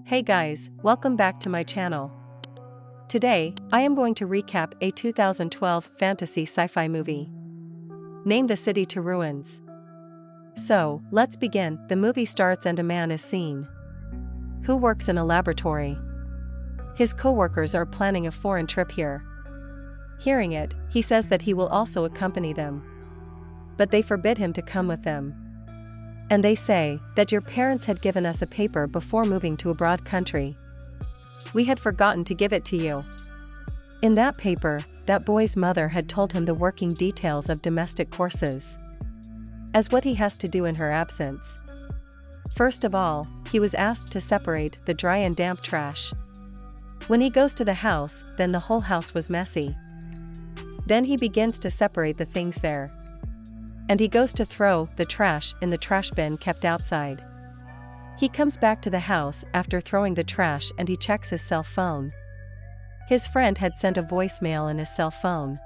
Hey guys, welcome back to my channel. Today, I am going to recap a 2012 fantasy sci-fi movie. Name the city to ruins. So, let's begin. The movie starts and a man is seen. Who works in a laboratory. His co-workers are planning a foreign trip here. Hearing it, he says that he will also accompany them. But they forbid him to come with them. And they say that your parents had given us a paper before moving to a broad country. We had forgotten to give it to you. In that paper, that boy's mother had told him the working details of domestic courses. As what he has to do in her absence. First of all, he was asked to separate the dry and damp trash. When he goes to the house, then the whole house was messy. Then he begins to separate the things there. And he goes to throw the trash in the trash bin kept outside. He comes back to the house after throwing the trash and he checks his cell phone. His friend had sent a voicemail in his cell phone.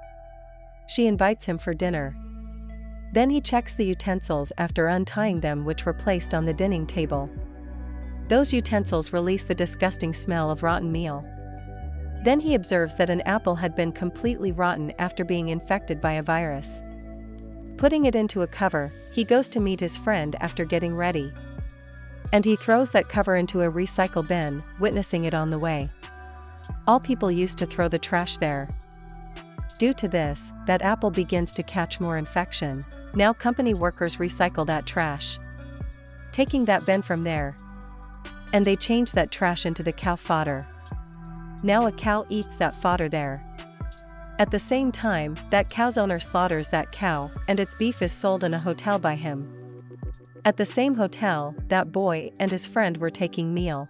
She invites him for dinner. Then he checks the utensils after untying them, which were placed on the dining table. Those utensils release the disgusting smell of rotten meal. Then he observes that an apple had been completely rotten after being infected by a virus. Putting it into a cover, he goes to meet his friend after getting ready. And he throws that cover into a recycle bin, witnessing it on the way. All people used to throw the trash there. Due to this, that apple begins to catch more infection. Now company workers recycle that trash, taking that bin from there. And they change that trash into the cow fodder. Now a cow eats that fodder there. At the same time, that cow's owner slaughters that cow, and its beef is sold in a hotel by him. At the same hotel, that boy and his friend were taking meal.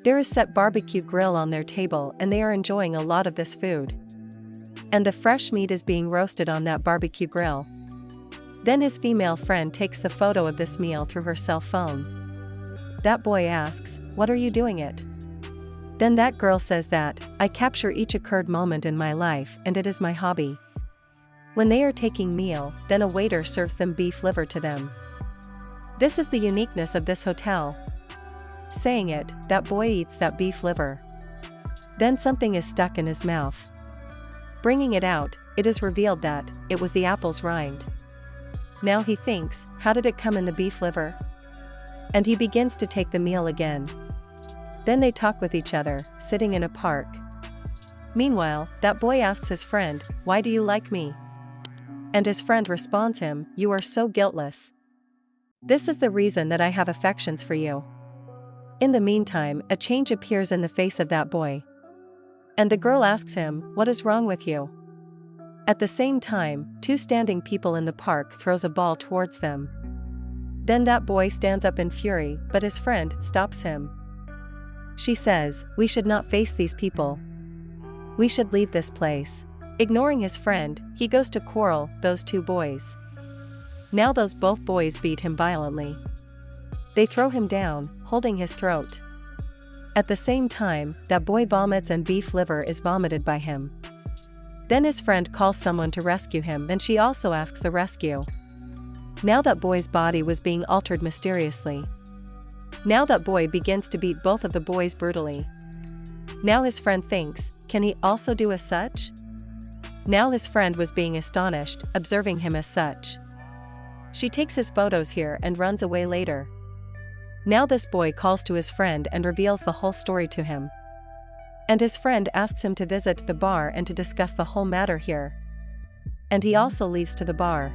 There is set barbecue grill on their table and they are enjoying a lot of this food. And the fresh meat is being roasted on that barbecue grill. Then his female friend takes the photo of this meal through her cell phone. That boy asks, "What are you doing it?" Then that girl says that, "I capture each occurred moment in my life and it is my hobby." When they are taking meal, then a waiter serves them beef liver to them. This is the uniqueness of this hotel. Saying it, that boy eats that beef liver. Then something is stuck in his mouth. Bringing it out, it is revealed that it was the apple's rind. Now he thinks, how did it come in the beef liver? And he begins to take the meal again. Then they talk with each other, sitting in a park. Meanwhile, that boy asks his friend, "Why do you like me?" And his friend responds him, "You are so guiltless. This is the reason that I have affections for you." In the meantime, a change appears in the face of that boy. And the girl asks him, "What is wrong with you?" At the same time, two standing people in the park throws a ball towards them. Then that boy stands up in fury, but his friend stops him. She says, "We should not face these people. We should leave this place." Ignoring his friend, he goes to quarrel those two boys. Now those both boys beat him violently. They throw him down, holding his throat. At the same time, that boy vomits and beef liver is vomited by him. Then his friend calls someone to rescue him and she also asks the rescue. Now that boy's body was being altered mysteriously. Now that boy begins to beat both of the boys brutally. Now his friend thinks, can he also do as such? Now his friend was being astonished, observing him as such. She takes his photos here and runs away later. Now this boy calls to his friend and reveals the whole story to him. And his friend asks him to visit the bar and to discuss the whole matter here. And he also leaves to the bar.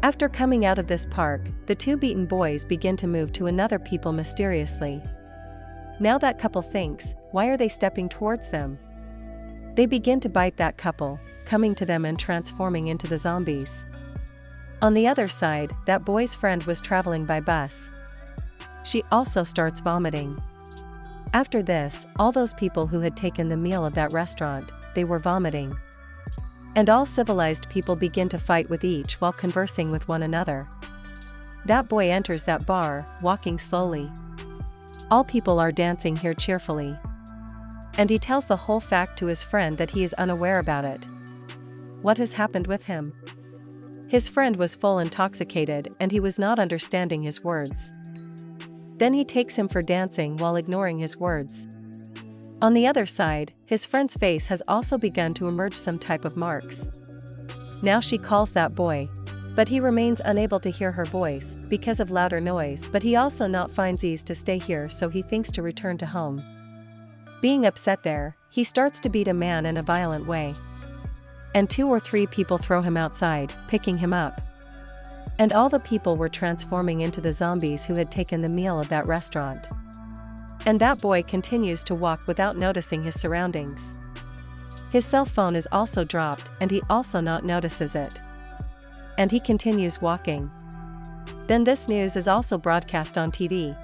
After coming out of this park, the two beaten boys begin to move to another people mysteriously. Now that couple thinks, why are they stepping towards them? They begin to bite that couple, coming to them and transforming into the zombies. On the other side, that boy's friend was traveling by bus. She also starts vomiting. After this, all those people who had taken the meal of that restaurant, they were vomiting. And all civilized people begin to fight with each while conversing with one another. That boy enters that bar, walking slowly. All people are dancing here cheerfully. And he tells the whole fact to his friend that he is unaware about it. What has happened with him? His friend was full intoxicated and he was not understanding his words. Then he takes him for dancing while ignoring his words. On the other side, his friend's face has also begun to emerge some type of marks. Now she calls that boy, but he remains unable to hear her voice because of louder noise, but he also not finds ease to stay here, so he thinks to return to home. Being upset there, he starts to beat a man in a violent way. And 2 or 3 people throw him outside, picking him up. And all the people were transforming into the zombies who had taken the meal of that restaurant. And that boy continues to walk without noticing his surroundings. His cell phone is also dropped and he also not notices it. And he continues walking. Then this news is also broadcast on TV.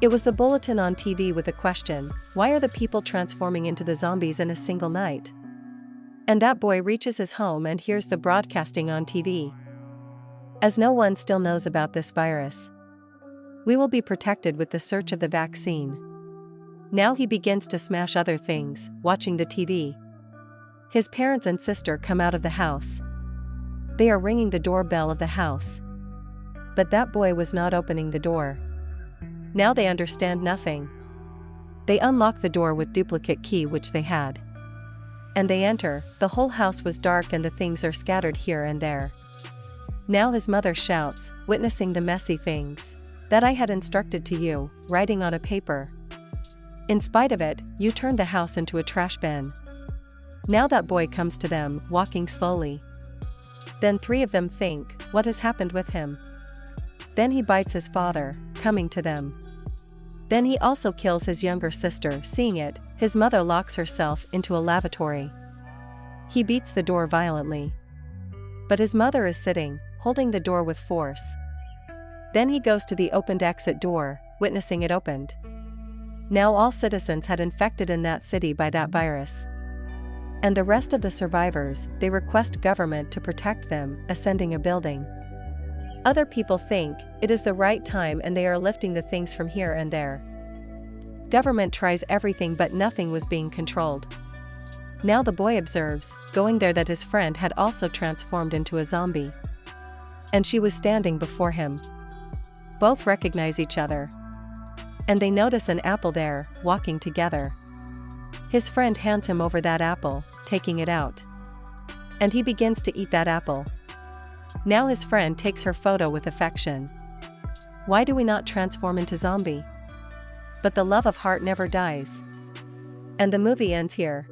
It was the bulletin on TV with a question, why are the people transforming into the zombies in a single night? And that boy reaches his home and hears the broadcasting on TV. As no one still knows about this virus, we will be protected with the search of the vaccine. Now he begins to smash other things, watching the TV. His parents and sister come out of the house. They are ringing the doorbell of the house. But that boy was not opening the door. Now they understand nothing. They unlock the door with duplicate key which they had. And they enter. The whole house was dark and the things are scattered here and there. Now his mother shouts, witnessing the messy things that I had instructed to you, writing on a paper. In spite of it, you turned the house into a trash bin. Now that boy comes to them, walking slowly. Then 3 of them think, what has happened with him? Then he bites his father, coming to them. Then he also kills his younger sister. Seeing it, his mother locks herself into a lavatory. He beats the door violently. But his mother is sitting, holding the door with force. Then he goes to the opened exit door, witnessing it opened. Now all citizens had infected in that city by that virus. And the rest of the survivors, they request government to protect them, ascending a building. Other people think it is the right time and they are lifting the things from here and there. Government tries everything but nothing was being controlled. Now the boy observes, going there, that his friend had also transformed into a zombie. And she was standing before him. Both recognize each other. And they notice an apple there, walking together. His friend hands him over that apple, taking it out. And he begins to eat that apple. Now his friend takes her photo with affection. Why do we not transform into zombie? But the love of heart never dies. And the movie ends here.